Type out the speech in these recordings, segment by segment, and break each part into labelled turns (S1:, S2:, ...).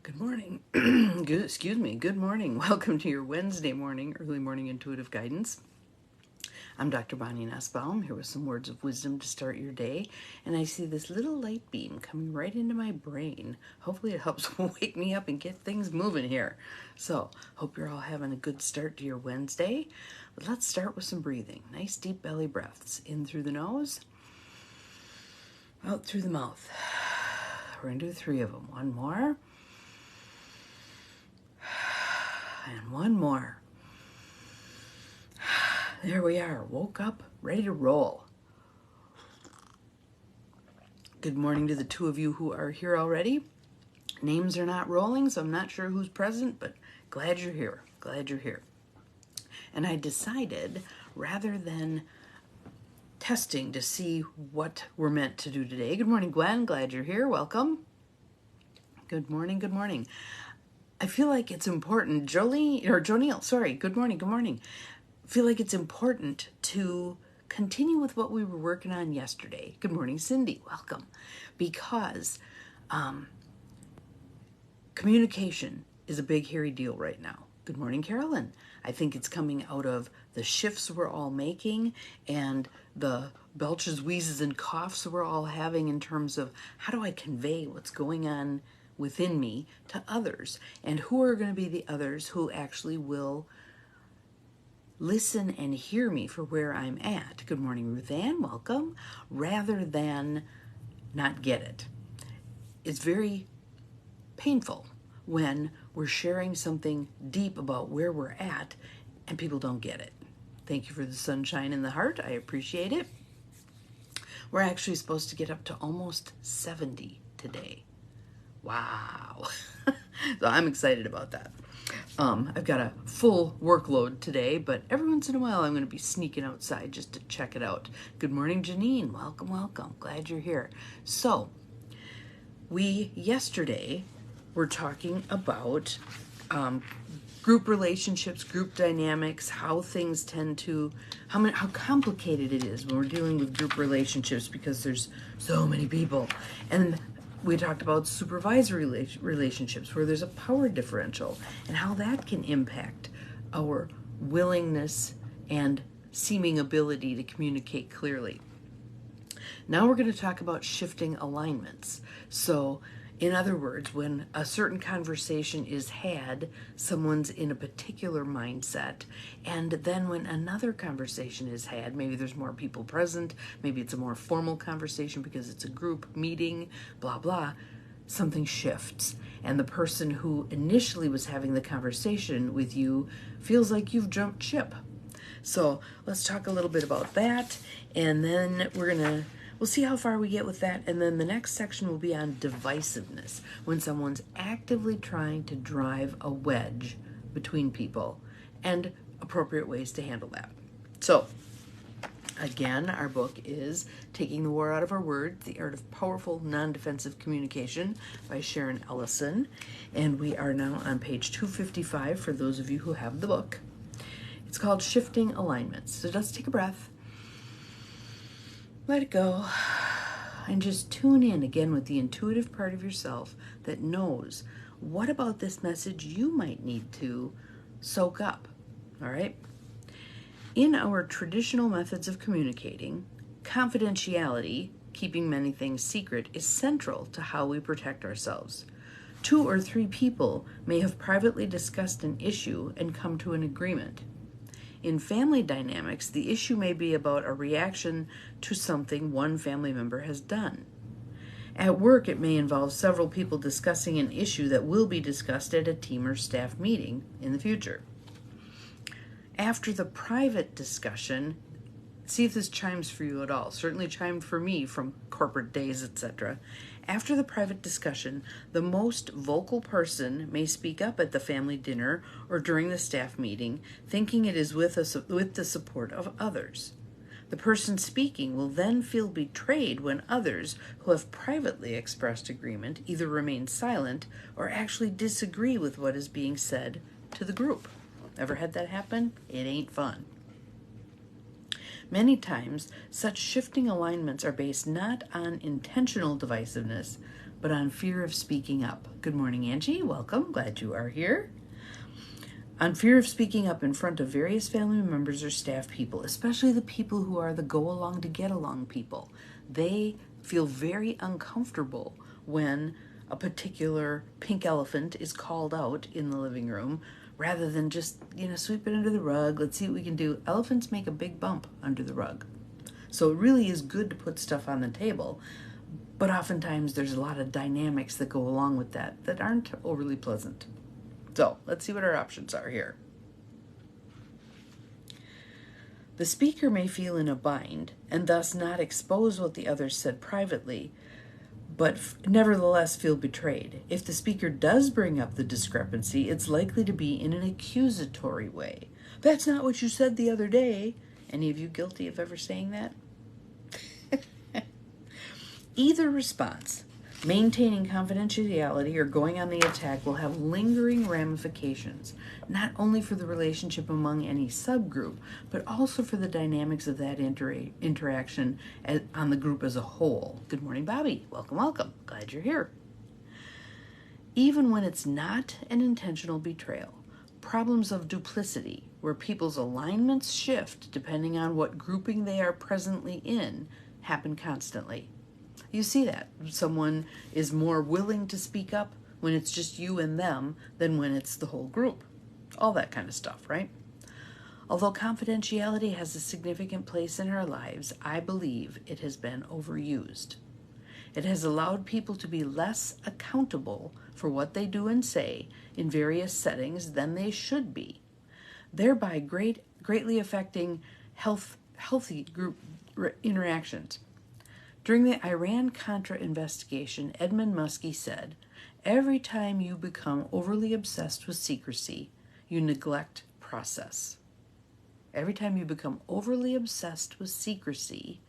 S1: Good morning. Excuse me. Good morning. Welcome to your Wednesday morning, early morning intuitive guidance. I'm Dr. Bonnie Nussbaum, here with some words of wisdom to start your day. And I see this little light beam coming right into my brain. Hopefully it helps wake me up and get things moving here. So, hope you're all having a good start to your Wednesday. But let's start with some breathing. Nice deep belly breaths. In through the nose, out through the mouth. We're going to do 3 of them. One more. And one more. There we are. Woke up, ready to roll. Good morning to the 2 of you who are here already. Names are not rolling, so I'm not sure who's present, but glad you're here. Glad you're here. And I decided, rather than testing to see what we're meant to do today. Good morning, Gwen. Glad you're here. Welcome. Good morning. Good morning. I feel like it's important, Joneel, sorry, good morning. I feel like it's important to continue with what we were working on yesterday. Good morning, Cindy, welcome. Because communication is a big, hairy deal right now. Good morning, Carolyn. I think it's coming out of the shifts we're all making and the belches, wheezes, and coughs we're all having in terms of how do I convey what's going on within me to others, and who are going to be the others who actually will listen and hear me for where I'm at. Good morning, Ruth Ann, welcome. Rather than not get it. It's very painful when we're sharing something deep about where we're at and people don't get it. Thank you for the sunshine in the heart. I appreciate it. We're actually supposed to get up to almost 70 today. Wow. So I'm excited about that. I've got a full workload today, but every once in a while I'm going to be sneaking outside just to check it out. Good morning, Janine. Welcome, welcome. Glad you're here. So, we yesterday were talking about group relationships, group dynamics, how things tend to, how complicated it is when we're dealing with group relationships because there's so many people. And we talked about supervisory relationships where there's a power differential and how that can impact our willingness and seeming ability to communicate clearly. Now we're going to talk about shifting alignments. So, in other words, when a certain conversation is had, someone's in a particular mindset, and then when another conversation is had, maybe there's more people present, maybe it's a more formal conversation because it's a group meeting, blah, blah, something shifts. And the person who initially was having the conversation with you feels like you've jumped ship. So let's talk a little bit about that, and then we'll see how far we get with that, and then the next section will be on divisiveness, when someone's actively trying to drive a wedge between people, and appropriate ways to handle that. So, again, our book is Taking the War Out of Our Words, The Art of Powerful Non-Defensive Communication by Sharon Ellison, and we are now on page 255 for those of you who have the book. It's called Shifting Alignments. So let's take a breath. Let it go, and just tune in again with the intuitive part of yourself that knows what about this message you might need to soak up, all right? In our traditional methods of communicating, confidentiality, keeping many things secret, is central to how we protect ourselves. 2 or 3 people may have privately discussed an issue and come to an agreement. In family dynamics, the issue may be about a reaction to something one family member has done. At work, it may involve several people discussing an issue that will be discussed at a team or staff meeting in the future. After the private discussion, see if this chimes for you at all. Certainly chimed for me from corporate days, etc. After the private discussion, the most vocal person may speak up at the family dinner or during the staff meeting, thinking it is with the support of others. The person speaking will then feel betrayed when others who have privately expressed agreement either remain silent or actually disagree with what is being said to the group. Ever had that happen? It ain't fun. Many times, such shifting alignments are based not on intentional divisiveness, but on fear of speaking up. Good morning, Angie. Welcome. Glad you are here. On fear of speaking up in front of various family members or staff people, especially the people who are the go-along to get-along people. They feel very uncomfortable when a particular pink elephant is called out in the living room, rather than just, sweep it under the rug. Let's see what we can do. Elephants make a big bump under the rug. So it really is good to put stuff on the table, but oftentimes there's a lot of dynamics that go along with that aren't overly pleasant. So let's see what our options are here. The speaker may feel in a bind and thus not expose what the others said privately, but nevertheless feel betrayed. If the speaker does bring up the discrepancy, it's likely to be in an accusatory way. That's not what you said the other day. Any of you guilty of ever saying that? Either response, maintaining confidentiality or going on the attack, will have lingering ramifications, not only for the relationship among any subgroup, but also for the dynamics of that interaction on the group as a whole. Good morning, Bobby. Welcome, welcome. Glad you're here. Even when it's not an intentional betrayal, problems of duplicity, where people's alignments shift depending on what grouping they are presently in, happen constantly. You see that. Someone is more willing to speak up when it's just you and them than when it's the whole group. All that kind of stuff, right? Although confidentiality has a significant place in our lives, I believe it has been overused. It has allowed people to be less accountable for what they do and say in various settings than they should be, thereby greatly affecting healthy group interactions. During the Iran-Contra investigation, Edmund Muskie said, "Every time you become overly obsessed with secrecy, you neglect process." Every time you become overly obsessed with secrecy,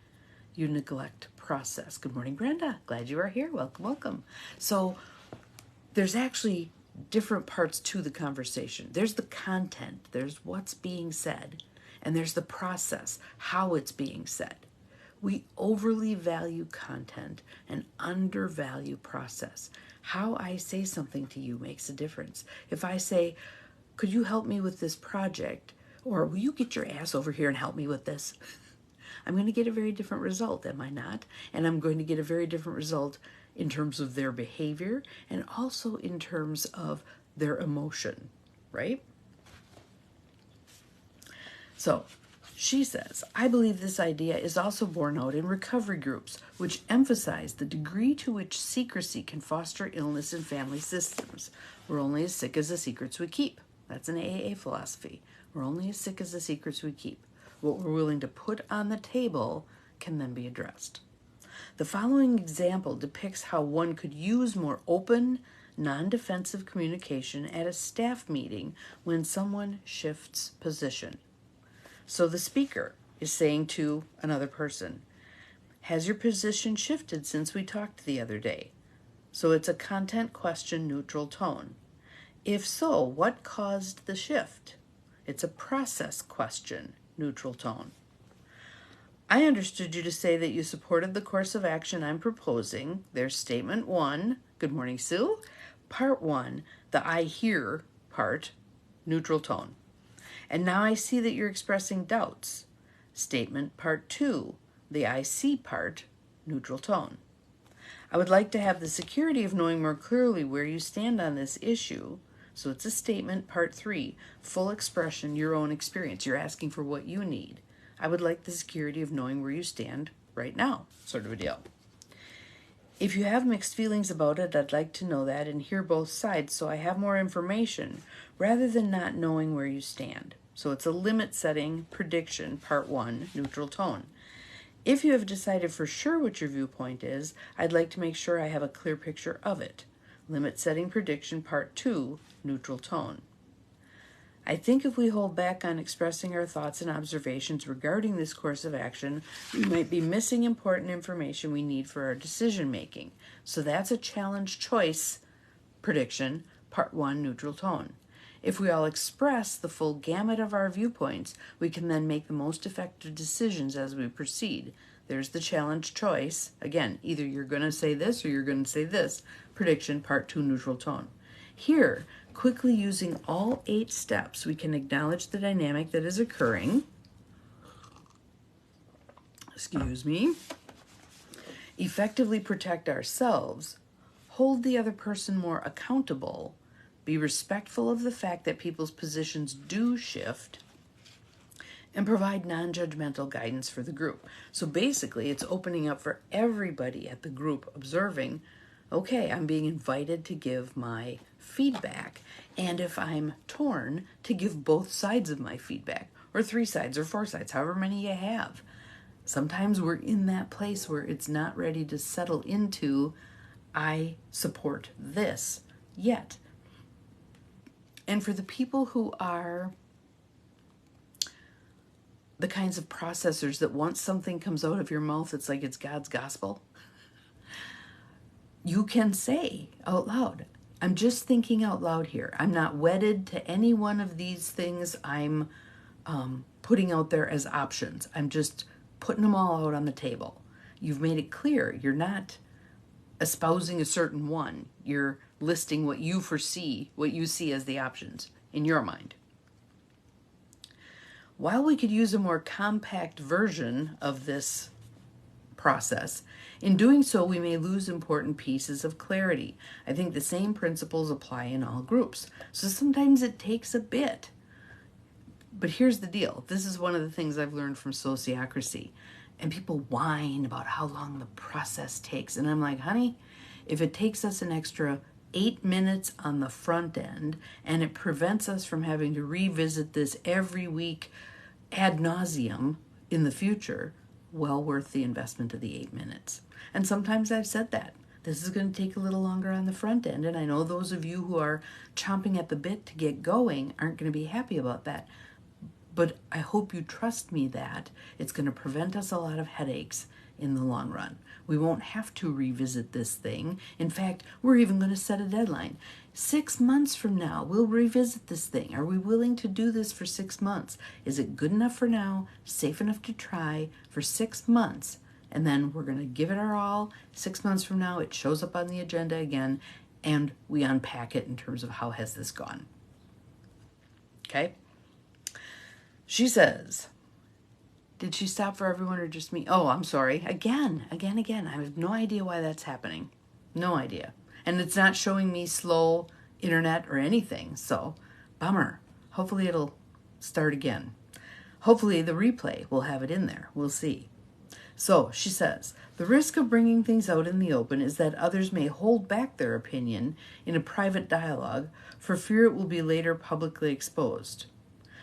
S1: you neglect process. Good morning, Brenda. Glad you are here. Welcome, welcome. So there's actually different parts to the conversation. There's the content, there's what's being said, and there's the process, how it's being said. We overly value content and undervalue process. How I say something to you makes a difference. If I say, "Could you help me with this project?" or "Will you get your ass over here and help me with this?" I'm going to get a very different result, am I not? And I'm going to get a very different result in terms of their behavior and also in terms of their emotion, right? So, she says, "I believe this idea is also borne out in recovery groups, which emphasize the degree to which secrecy can foster illness in family systems. We're only as sick as the secrets we keep." That's an AA philosophy. We're only as sick as the secrets we keep. What we're willing to put on the table can then be addressed. The following example depicts how one could use more open, non-defensive communication at a staff meeting when someone shifts position. So the speaker is saying to another person, "Has your position shifted since we talked the other day?" So it's a content question neutral tone. "If so, what caused the shift?" It's a process question neutral tone. "I understood you to say that you supported the course of action I'm proposing." There's statement one. Good morning, Sue. Part one, the "I hear" part, neutral tone. "And now I see that you're expressing doubts." Statement part two, the "I see" part, neutral tone. "I would like to have the security of knowing more clearly where you stand on this issue." So it's a statement part three, full expression, your own experience. You're asking for what you need. "I would like the security of knowing where you stand right now," sort of a deal. "If you have mixed feelings about it, I'd like to know that and hear both sides so I have more information rather than not knowing where you stand." So it's a limit setting prediction, part one, neutral tone. "If you have decided for sure what your viewpoint is, I'd like to make sure I have a clear picture of it." Limit setting prediction, part two, neutral tone. "I think if we hold back on expressing our thoughts and observations regarding this course of action, we might be missing important information we need for our decision making." So that's a challenge choice prediction, part one, neutral tone. "If we all express the full gamut of our viewpoints, we can then make the most effective decisions as we proceed." There's the challenge choice. Again, either you're going to say this or you're going to say this. Prediction, part 2, neutral tone. Here, quickly using all 8 steps, we can acknowledge the dynamic that is occurring. Excuse me. Effectively protect ourselves, hold the other person more accountable, be respectful of the fact that people's positions do shift, and provide non-judgmental guidance for the group. So basically, it's opening up for everybody at the group observing, okay, I'm being invited to give my feedback, and if I'm torn, to give both sides of my feedback, or 3 sides or 4 sides, however many you have. Sometimes we're in that place where it's not ready to settle into, I support this yet. And for the people who are the kinds of processors that once something comes out of your mouth, it's like it's God's gospel, you can say out loud, I'm just thinking out loud here. I'm not wedded to any one of these things I'm putting out there as options. I'm just putting them all out on the table. You've made it clear. You're not espousing a certain one. You're listing what you foresee, what you see as the options in your mind. While we could use a more compact version of this process, in doing so we may lose important pieces of clarity. I think the same principles apply in all groups. So sometimes it takes a bit. But here's the deal. This is one of the things I've learned from sociocracy. And people whine about how long the process takes. And I'm like, honey, if it takes us an extra 8 minutes on the front end and it prevents us from having to revisit this every week ad nauseum in the future, well worth the investment of the 8 minutes. And sometimes I've said that. This is going to take a little longer on the front end. And I know those of you who are chomping at the bit to get going aren't going to be happy about that. But I hope you trust me that it's going to prevent us a lot of headaches in the long run. We won't have to revisit this thing. In fact, we're even going to set a deadline. 6 months from now, we'll revisit this thing. Are we willing to do this for 6 months? Is it good enough for now, safe enough to try for 6 months? And then we're going to give it our all. 6 months from now, it shows up on the agenda again, and we unpack it in terms of how has this gone. Okay? She says, did she stop for everyone or just me? Oh, I'm sorry. Again. I have no idea why that's happening. No idea. And it's not showing me slow internet or anything. So, bummer. Hopefully it'll start again. Hopefully the replay will have it in there. We'll see. So, she says, the risk of bringing things out in the open is that others may hold back their opinion in a private dialogue for fear it will be later publicly exposed.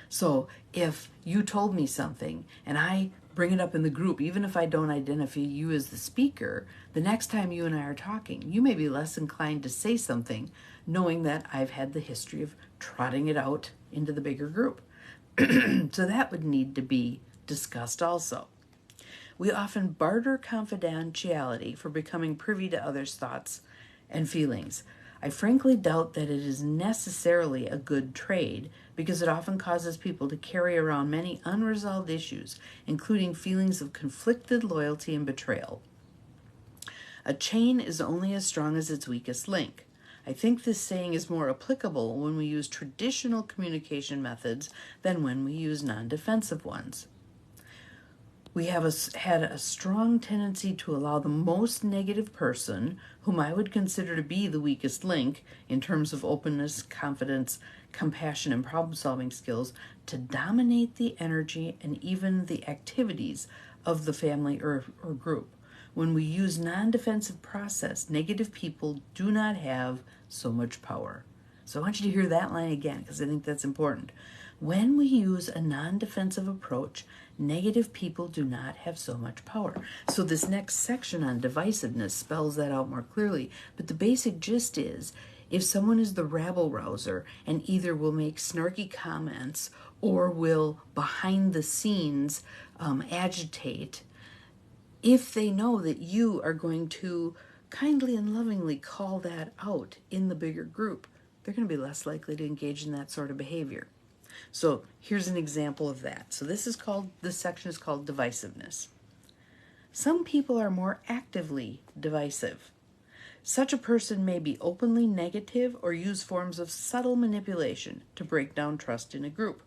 S1: So if you told me something and I bring it up in the group, even if I don't identify you as the speaker, the next time you and I are talking, you may be less inclined to say something, knowing that I've had the history of trotting it out into the bigger group. So that would need to be discussed also. We often barter confidentiality for becoming privy to others' thoughts and feelings. I frankly doubt that it is necessarily a good trade because it often causes people to carry around many unresolved issues, including feelings of conflicted loyalty and betrayal. A chain is only as strong as its weakest link. I think this saying is more applicable when we use traditional communication methods than when we use non-defensive ones. We have had a strong tendency to allow the most negative person, whom I would consider to be the weakest link in terms of openness, confidence, compassion, and problem-solving skills, to dominate the energy and even the activities of the family or group. When we use non-defensive process, negative people do not have so much power. So I want you to hear that line again because I think that's important. When we use a non-defensive approach, negative people do not have so much power. So this next section on divisiveness spells that out more clearly. But the basic gist is, if someone is the rabble-rouser and either will make snarky comments or will, behind the scenes, agitate, if they know that you are going to kindly and lovingly call that out in the bigger group, they're going to be less likely to engage in that sort of behavior. So here's an example of that. So this section is called divisiveness. Some people are more actively divisive. Such a person may be openly negative or use forms of subtle manipulation to break down trust in a group.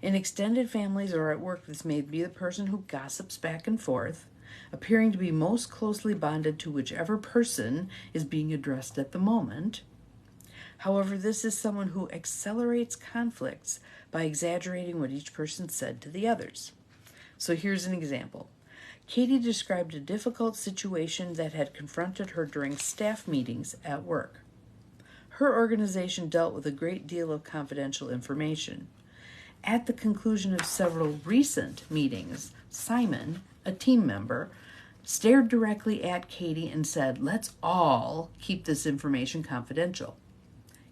S1: In extended families or at work, this may be the person who gossips back and forth, appearing to be most closely bonded to whichever person is being addressed at the moment. However, this is someone who accelerates conflicts by exaggerating what each person said to the others. So here's an example. Katie described a difficult situation that had confronted her during staff meetings at work. Her organization dealt with a great deal of confidential information. At the conclusion of several recent meetings, Simon, a team member, stared directly at Katie and said, "Let's all keep this information confidential."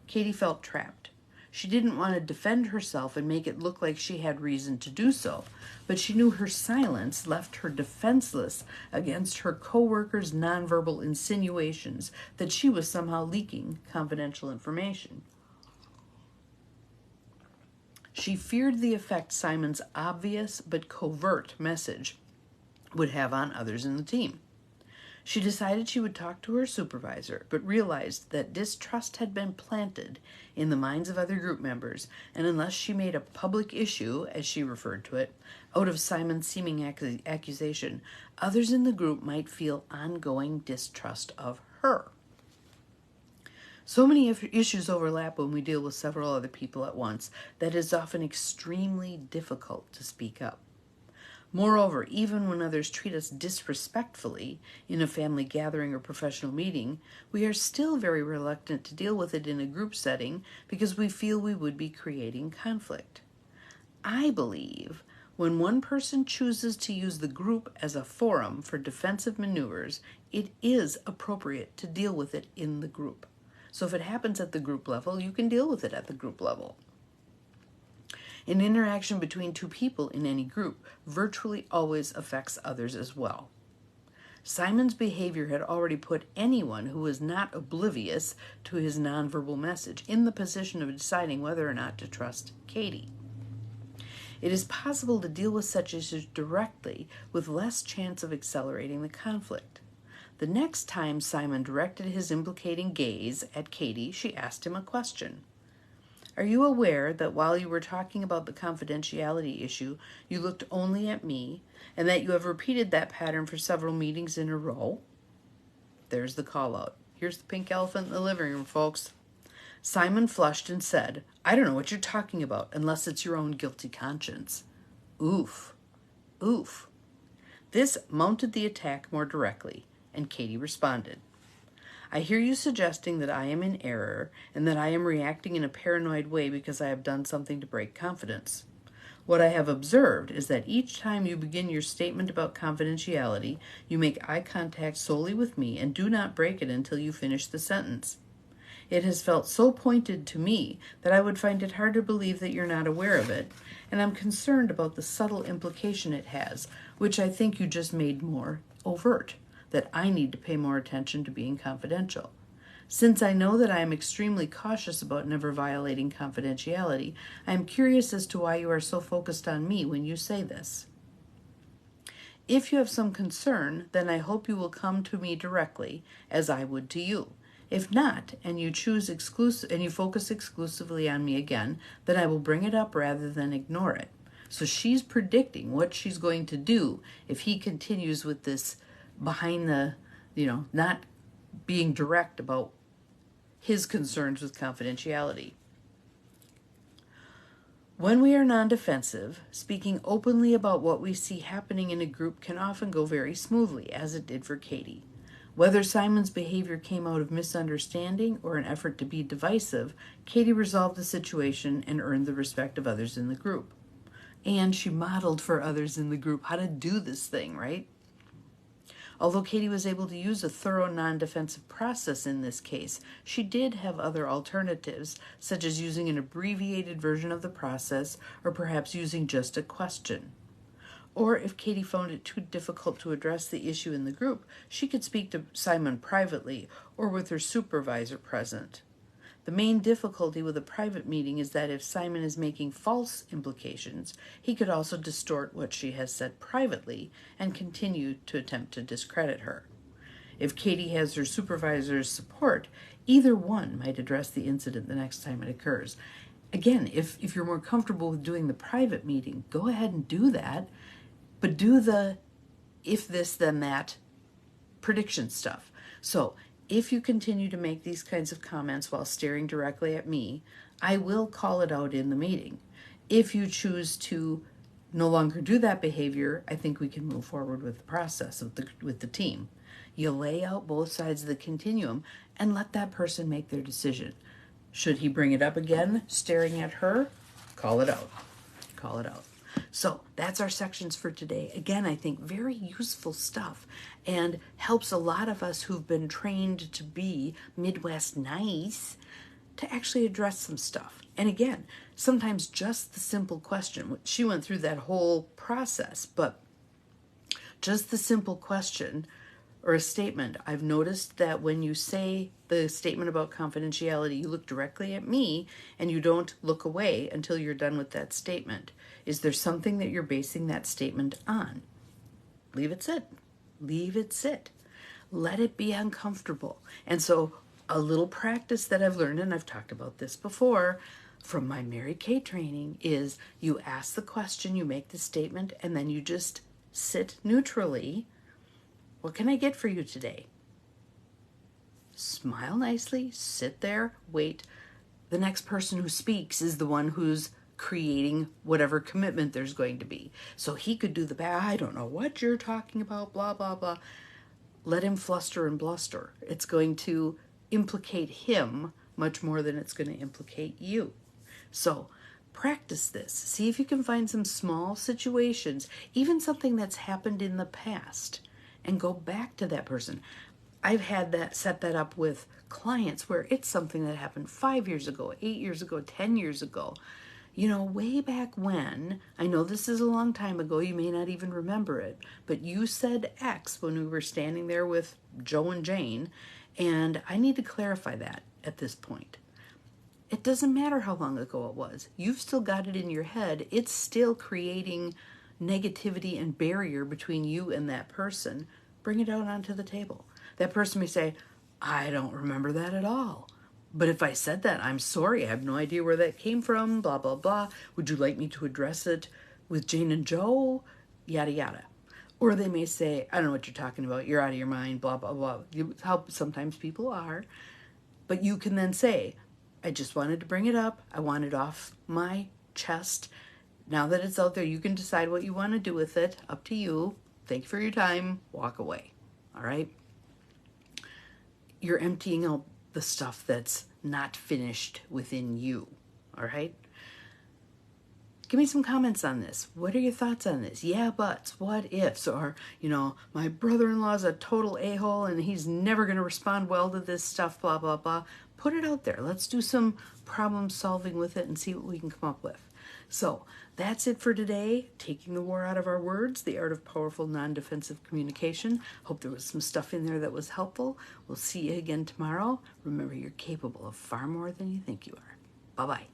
S1: Katie felt trapped. She didn't want to defend herself and make it look like she had reason to do so, but she knew her silence left her defenseless against her coworkers' nonverbal insinuations that she was somehow leaking confidential information. She feared the effect Simon's obvious but covert message would have on others in the team. She decided she would talk to her supervisor, but realized that distrust had been planted in the minds of other group members, and unless she made a public issue, as she referred to it, out of Simon's seeming accusation, others in the group might feel ongoing distrust of her. So many issues overlap when we deal with several other people at once that it is often extremely difficult to speak up. Moreover, even when others treat us disrespectfully in a family gathering or professional meeting, we are still very reluctant to deal with it in a group setting because we feel we would be creating conflict. I believe when one person chooses to use the group as a forum for defensive maneuvers, it is appropriate to deal with it in the group. So if it happens at the group level, you can deal with it at the group level. An interaction between two people in any group virtually always affects others as well. Simon's behavior had already put anyone who was not oblivious to his nonverbal message in the position of deciding whether or not to trust Katie. It is possible to deal with such issues directly with less chance of accelerating the conflict. The next time Simon directed his implicating gaze at Katie, she asked him a question. "Are you aware that while you were talking about the confidentiality issue, you looked only at me, and that you have repeated that pattern for several meetings in a row?" There's the call out. Here's the pink elephant in the living room, folks. Simon flushed and said, "I don't know what you're talking about unless it's your own guilty conscience." Oof. Oof. This mounted the attack more directly, and Katie responded. "I hear you suggesting that I am in error and that I am reacting in a paranoid way because I have done something to break confidence. What I have observed is that each time you begin your statement about confidentiality, you make eye contact solely with me and do not break it until you finish the sentence. It has felt so pointed to me that I would find it hard to believe that you're not aware of it, and I'm concerned about the subtle implication it has, which I think you just made more overt, that I need to pay more attention to being confidential. Since I know that I am extremely cautious about never violating confidentiality, I am curious as to why you are so focused on me when you say this. If you have some concern, then I hope you will come to me directly, as I would to you. If not, and you focus exclusively on me again, then I will bring it up rather than ignore it." So she's predicting what she's going to do if he continues with this behind the, not being direct about his concerns with confidentiality. When we are non-defensive, speaking openly about what we see happening in a group can often go very smoothly, as it did for Katie. Whether Simon's behavior came out of misunderstanding or an effort to be divisive, Katie resolved the situation and earned the respect of others in the group. And she modeled for others in the group how to do this thing, right? Although Katie was able to use a thorough non-defensive process in this case, she did have other alternatives, such as using an abbreviated version of the process or perhaps using just a question. Or if Katie found it too difficult to address the issue in the group, she could speak to Simon privately or with her supervisor present. The main difficulty with a private meeting is that if Simon is making false implications, he could also distort what she has said privately and continue to attempt to discredit her. If Katie has her supervisor's support, either one might address the incident the next time it occurs. Again, if you're more comfortable with doing the private meeting, go ahead and do that, but do the if this then that prediction stuff. So if you continue to make these kinds of comments while staring directly at me, I will call it out in the meeting. If you choose to no longer do that behavior, I think we can move forward with the process with the team. You lay out both sides of the continuum and let that person make their decision. Should he bring it up again, staring at her, call it out. Call it out. So that's our sections for today. Again, I think very useful stuff and helps a lot of us who've been trained to be Midwest nice to actually address some stuff. And again, sometimes just the simple question. She went through that whole process, but just the simple question or a statement. I've noticed that when you say the statement about confidentiality, you look directly at me and you don't look away until you're done with that statement. Is there something that you're basing that statement on? Leave it sit. Leave it sit. Let it be uncomfortable. And so a little practice that I've learned, and I've talked about this before from my Mary Kay training, is you ask the question, you make the statement, and then you just sit neutrally. What can I get for you today? Smile nicely, sit there, wait. The next person who speaks is the one who's creating whatever commitment there's going to be. So he could do I don't know what you're talking about, blah, blah, blah. Let him fluster and bluster. It's going to implicate him much more than it's going to implicate you. So practice this. See if you can find some small situations, even something that's happened in the past, and go back to that person. I've had set that up with clients where it's something that happened 5 years ago, 8 years ago, 10 years ago. Way back when, I know this is a long time ago, you may not even remember it, but you said X when we were standing there with Joe and Jane, and I need to clarify that at this point. It doesn't matter how long ago it was. You've still got it in your head. It's still creating negativity and barrier between you and that person. Bring it out onto the table. That person may say, I don't remember that at all. But if I said that, I'm sorry. I have no idea where that came from, blah, blah, blah. Would you like me to address it with Jane and Joe? Yada, yada. Or they may say, I don't know what you're talking about. You're out of your mind, blah, blah, blah. How sometimes people are. But you can then say, I just wanted to bring it up. I want it off my chest. Now that it's out there, you can decide what you want to do with it. Up to you. Thank you for your time. Walk away. All right? You're emptying out the stuff that's not finished within you. All right? Give me some comments on this. What are your thoughts on this? Yeah, buts, what ifs? Or, my brother-in-law's a total a-hole and he's never going to respond well to this stuff, blah, blah, blah. Put it out there. Let's do some problem solving with it and see what we can come up with. So that's it for today. Taking the war out of our words, the art of powerful non-defensive communication. Hope there was some stuff in there that was helpful. We'll see you again tomorrow. Remember, you're capable of far more than you think you are. Bye-bye.